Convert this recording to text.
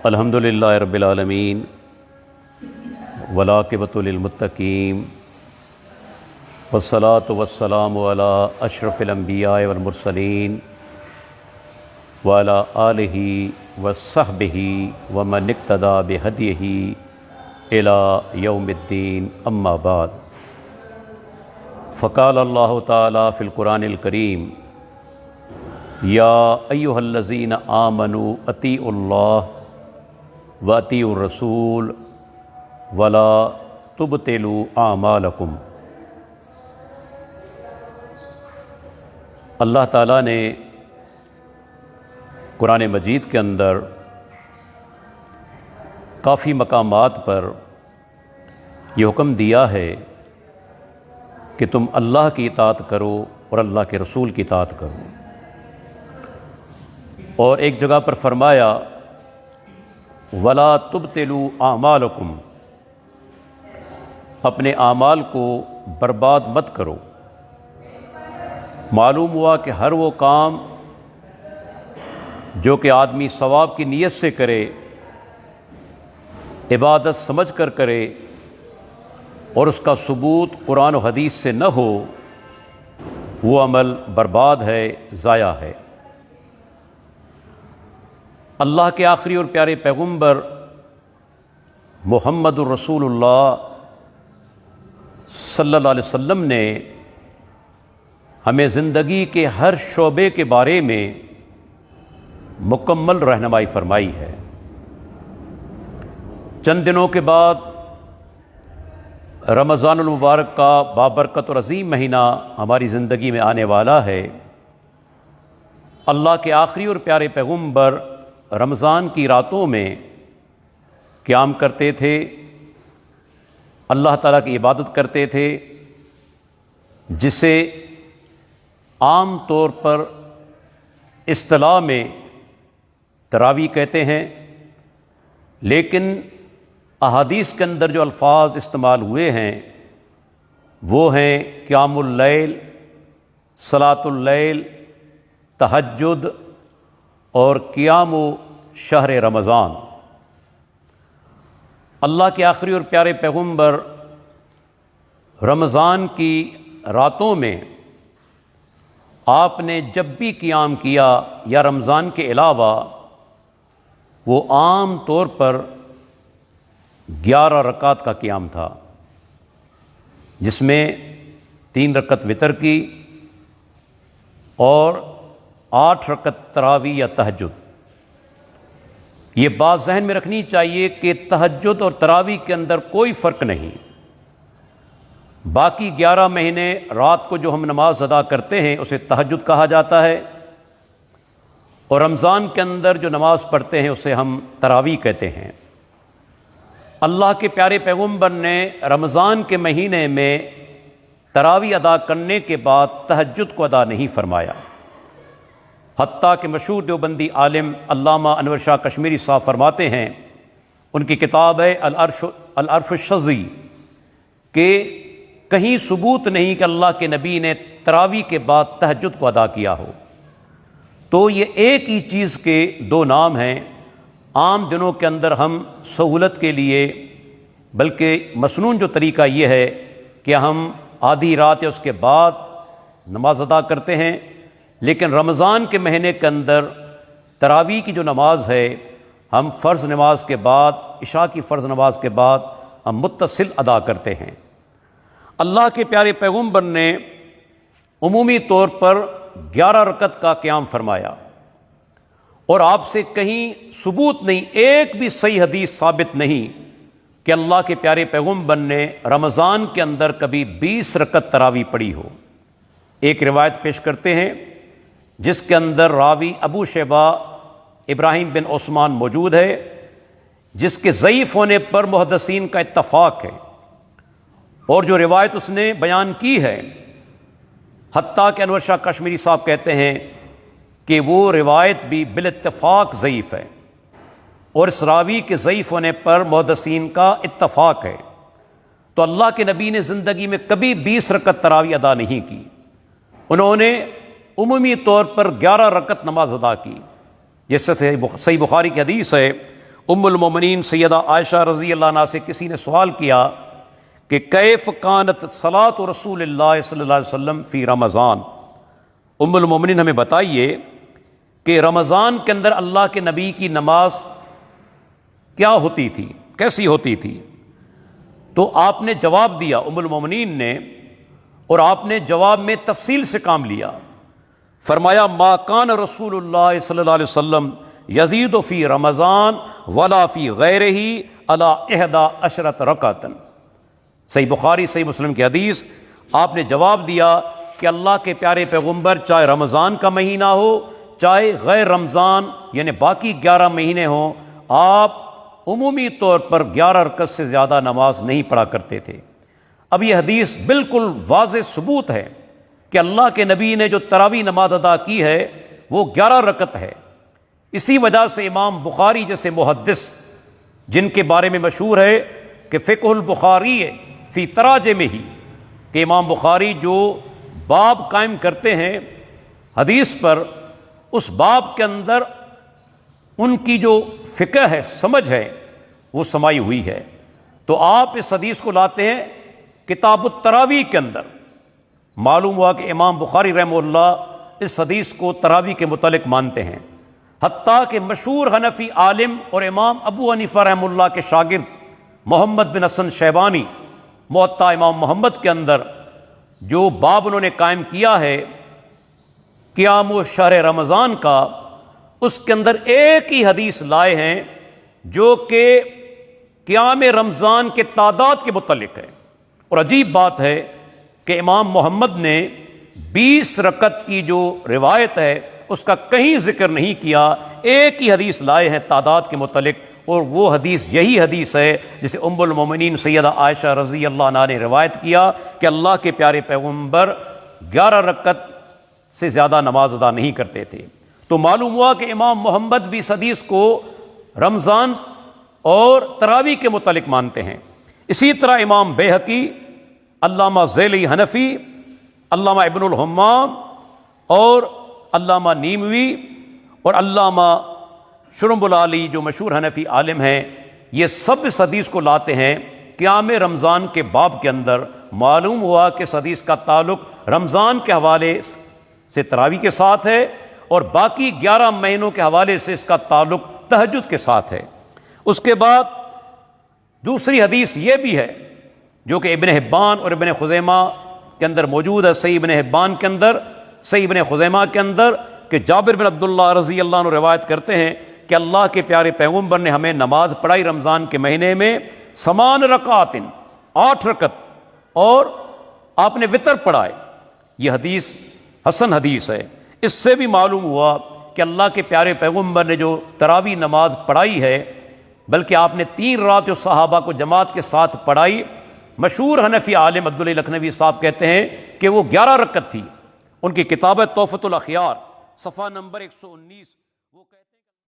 الحمدللہ رب العالمین والعاقبۃ للمتقین والصلاۃ والسلام علی اشرف الانبیاء والمرسلین وعلی آلہ وصحبہ ومن اقتدی بہدیہ الی یوم الدین، اما بعد، فقال اللہ تعالی فی القرآن الکریم: یا ایھا الذین آمنوا اطیعوا اللہ وَأَطِیعُوا الرَّسُولَ وَلَا تُبْطِلُوا أَعْمَالَكُمْ۔ اللہ تعالیٰ نے قرآن مجید کے اندر کافی مقامات پر یہ حکم دیا ہے کہ تم اللہ کی اطاعت کرو اور اللہ کے رسول کی اطاعت کرو، اور ایک جگہ پر فرمایا وَلَا تُبْطِلُوا أَعْمَالَكُمْ، اپنے اعمال کو برباد مت کرو۔ معلوم ہوا کہ ہر وہ کام جو کہ آدمی ثواب کی نیت سے کرے، عبادت سمجھ کر کرے، اور اس کا ثبوت قرآن و حدیث سے نہ ہو، وہ عمل برباد ہے، ضائع ہے۔ اللہ کے آخری اور پیارے پیغمبر محمد الرسول اللہ صلی اللہ علیہ وسلم نے ہمیں زندگی کے ہر شعبے کے بارے میں مکمل رہنمائی فرمائی ہے۔ چند دنوں کے بعد رمضان المبارک کا بابرکت اور عظیم مہینہ ہماری زندگی میں آنے والا ہے۔ اللہ کے آخری اور پیارے پیغمبر رمضان کی راتوں میں قیام کرتے تھے، اللہ تعالیٰ کی عبادت کرتے تھے، جسے عام طور پر اصطلاح میں تراویح کہتے ہیں، لیکن احادیث کے اندر جو الفاظ استعمال ہوئے ہیں وہ ہیں قیام اللیل، صلاۃ اللیل، تہجد اور قیام و شہر رمضان۔ اللہ کے آخری اور پیارے پیغمبر رمضان کی راتوں میں آپ نے جب بھی قیام کیا یا رمضان کے علاوہ، وہ عام طور پر 11 رکعت کا قیام تھا، جس میں 3 رکعت وتر کی اور 8 رکعت تراویح یا تہجد۔ یہ بات ذہن میں رکھنی چاہیے کہ تہجد اور تراویح کے اندر کوئی فرق نہیں۔ باقی 11 مہینے رات کو جو ہم نماز ادا کرتے ہیں اسے تہجد کہا جاتا ہے، اور رمضان کے اندر جو نماز پڑھتے ہیں اسے ہم تراویح کہتے ہیں۔ اللہ کے پیارے پیغمبر نے رمضان کے مہینے میں تراویح ادا کرنے کے بعد تہجد کو ادا نہیں فرمایا، حتیٰ کہ مشہور دیوبندی عالم علامہ انور شاہ کشمیری صاحب فرماتے ہیں، ان کی کتاب ہے العرف الشذی، کہ کہیں ثبوت نہیں کہ اللہ کے نبی نے تراویح کے بعد تہجد کو ادا کیا ہو۔ تو یہ ایک ہی چیز کے 2 نام ہیں۔ عام دنوں کے اندر ہم سہولت کے لیے، بلکہ مسنون جو طریقہ یہ ہے کہ ہم آدھی رات یا اس کے بعد نماز ادا کرتے ہیں، لیکن رمضان کے مہینے کے اندر تراویح کی جو نماز ہے ہم فرض نماز کے بعد، عشاء کی فرض نماز کے بعد ہم متصل ادا کرتے ہیں۔ اللہ کے پیارے پیغمبر نے عمومی طور پر 11 رکعت کا قیام فرمایا، اور آپ سے کہیں ثبوت نہیں، ایک بھی صحیح حدیث ثابت نہیں کہ اللہ کے پیارے پیغمبر نے رمضان کے اندر کبھی 20 رکعت تراویح پڑھی ہو۔ ایک روایت پیش کرتے ہیں جس کے اندر راوی ابو شیبہ ابراہیم بن عثمان موجود ہے، جس کے ضعیف ہونے پر محدثین کا اتفاق ہے، اور جو روایت اس نے بیان کی ہے، حتیٰ کہ انور شاہ کشمیری صاحب کہتے ہیں کہ وہ روایت بھی بالاتفاق ضعیف ہے، اور اس راوی کے ضعیف ہونے پر محدثین کا اتفاق ہے۔ تو اللہ کے نبی نے زندگی میں کبھی 20 رکعت تراویح ادا نہیں کی، انہوں نے عمومی طور پر 11 رکعت نماز ادا کی۔ جس سے صحیح بخاری کی حدیث ہے، ام المومنین سیدہ عائشہ رضی اللہ عنہا سے کسی نے سوال کیا کہ کیف کانت صلاۃ رسول اللہ صلی اللہ علیہ وسلم فی رمضان، ام المومنین ہمیں بتائیے کہ رمضان کے اندر اللہ کے نبی کی نماز کیا ہوتی تھی، کیسی ہوتی تھی؟ تو آپ نے جواب دیا، ام المومنین نے، اور آپ نے جواب میں تفصیل سے کام لیا. فرمایا ما کان رسول اللہ صلی اللہ علیہ وسلم یزید فی رمضان ولا فی غیرہ علی 11 رکعۃ. صحیح بخاری صحیح مسلم کی حدیث. آپ نے جواب دیا کہ اللہ کے پیارے پیغمبر چاہے رمضان کا مہینہ ہو چاہے غیر رمضان یعنی باقی 11 مہینے ہوں، آپ عمومی طور پر 11 رکعت سے زیادہ نماز نہیں پڑھا کرتے تھے. اب یہ حدیث بالکل واضح ثبوت ہے کہ اللہ کے نبی نے جو تراویح نماز ادا کی ہے وہ 11 رکعت ہے. اسی وجہ سے امام بخاری جیسے محدث، جن کے بارے میں مشہور ہے کہ فقہ البخاری فی تراجمہ، کہ امام بخاری جو باب قائم کرتے ہیں حدیث پر، اس باب کے اندر ان کی جو فقہ ہے، سمجھ ہے، وہ سمائی ہوئی ہے. تو آپ اس حدیث کو لاتے ہیں کتاب التراویح کے اندر. معلوم ہوا کہ امام بخاری رحمہ اللہ اس حدیث کو تراویح کے متعلق مانتے ہیں. حتیٰ کہ مشہور حنفی عالم اور امام ابو حنیفہ رحمہ اللہ کے شاگرد محمد بن حسن شیبانی موطا امام محمد کے اندر جو باب انہوں نے قائم کیا ہے قیام و شہر رمضان کا، اس کے اندر ایک ہی حدیث لائے ہیں جو کہ قیام رمضان کے تعداد کے متعلق ہے. اور عجیب بات ہے کہ امام محمد نے 20 رکعت کی جو روایت ہے اس کا کہیں ذکر نہیں کیا، ایک ہی حدیث لائے ہیں تعداد کے متعلق، اور وہ حدیث یہی حدیث ہے جسے ام المومنین سیدہ عائشہ رضی اللہ عنہا نے روایت کیا کہ اللہ کے پیارے پیغمبر 11 رکعت سے زیادہ نماز ادا نہیں کرتے تھے. تو معلوم ہوا کہ امام محمد بھی اس حدیث کو رمضان اور تراویح کے متعلق مانتے ہیں. اسی طرح امام بیہقی، علامہ ذیلی حنفی، علامہ ابن الحمام اور علامہ نیموی اور علامہ شرم العالی جو مشہور حنفی عالم ہیں، یہ سب اس حدیث کو لاتے ہیں قیام رمضان کے باب کے اندر. معلوم ہوا کہ اس حدیث کا تعلق رمضان کے حوالے سے تراویح کے ساتھ ہے اور باقی 11 مہینوں کے حوالے سے اس کا تعلق تہجد کے ساتھ ہے. اس کے بعد دوسری حدیث یہ بھی ہے جو کہ ابن حبان اور ابن خزیمہ کے اندر موجود ہے، صحیح ابن حبان کے اندر، صحیح ابن خزیمہ کے اندر، کہ جابر بن عبداللہ رضی اللہ عنہ روایت کرتے ہیں کہ اللہ کے پیارے پیغمبر نے ہمیں نماز پڑھائی رمضان کے مہینے میں 8 رکعات، 8 رکعت، اور آپ نے وطر پڑھائے. یہ حدیث حسن حدیث ہے. اس سے بھی معلوم ہوا کہ اللہ کے پیارے پیغمبر نے جو تراویح نماز پڑھائی ہے، بلکہ آپ نے 3 رات جو صحابہ کو جماعت کے ساتھ پڑھائی، مشہور حنفی عالم عبداللہ لکھنوی صاحب کہتے ہیں کہ وہ 11 رکعت تھی. ان کی کتاب ہے تحفۃ الاخیار، صفحہ نمبر 119.